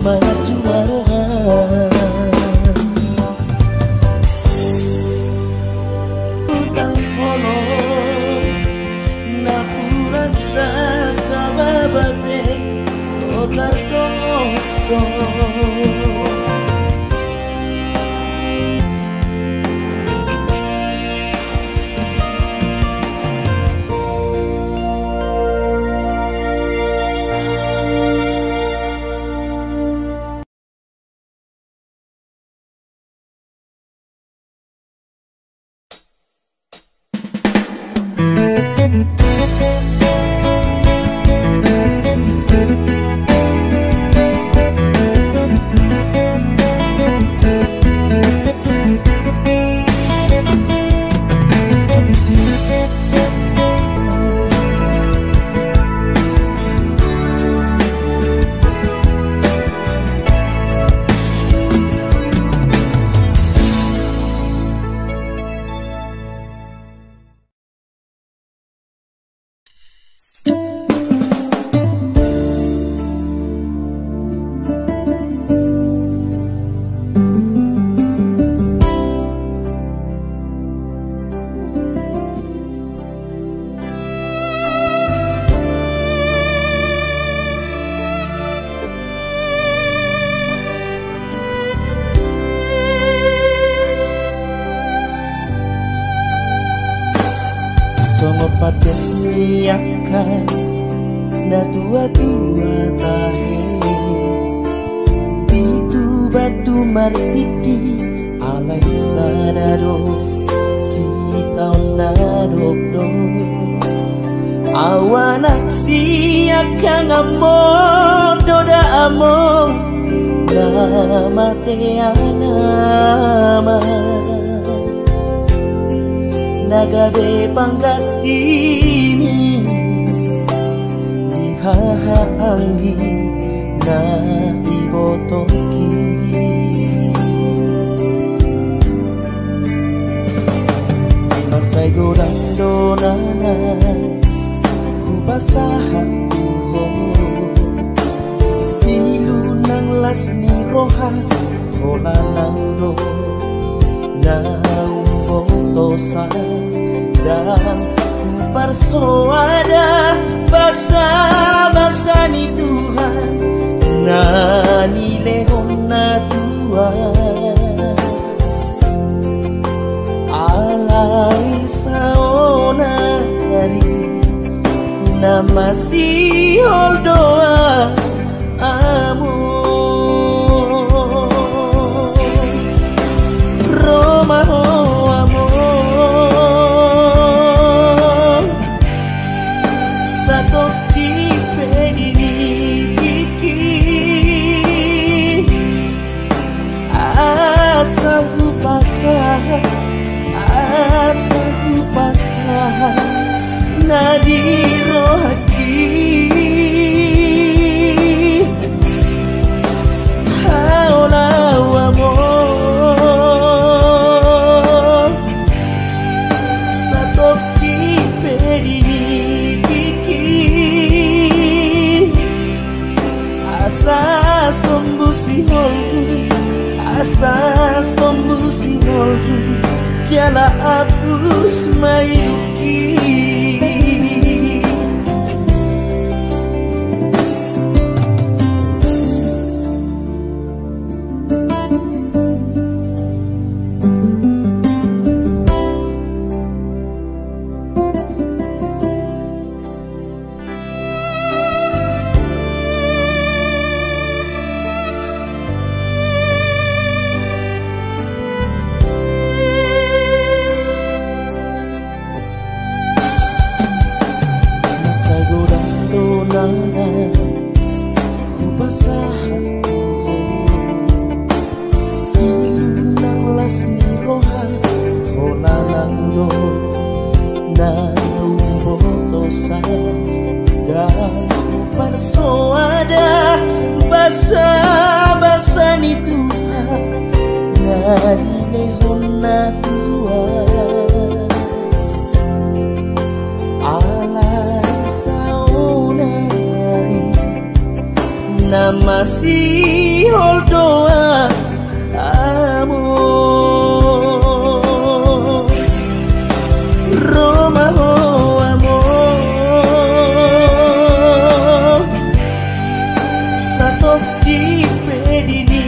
Maju marohan Utang pono Napura sa kabababe Sotar koso Songo pademiakan na tua-tua tahe Pitu batu martiti alai sadado si taon nadokdo Awanak siakang amor doda amor namate anama Nagabe panggatini Dihahanggi na ibotoki Masay godang donana Kubasahan tuho Pilu ng las ni roha Hola ng do Na umbotosa Dan persoada basa-basa ni Tuhan Na nilehom na Tuhan Alay saonari Na masih holdoa amor Roma Asaku pasah nadiro hati Haulau amor Satoki pedini kiki Asa sombusi holku Asa sombusi holku Jala abus maiduki persoada basa-basa ni Tuhan ngadilehon na tua alay saonari na masihol doa amor Romaho amor satu kipe dini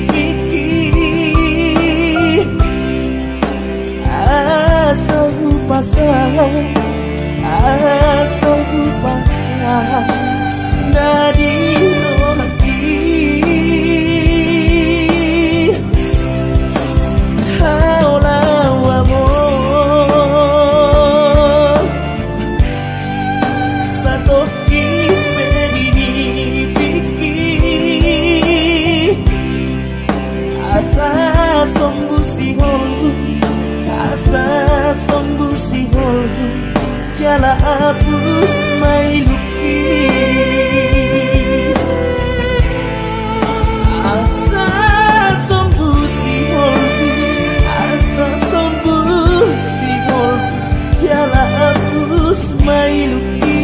pikir asahu pasang nadi romaki haulau amor satu kipe dini pikir asa sombu siholu asa sombu siholu jala hapus mai luki asa sombu siholu asa sombu siholu jala hapus mai luki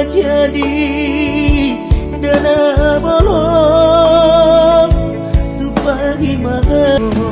jadi dana bolong tu pagi malam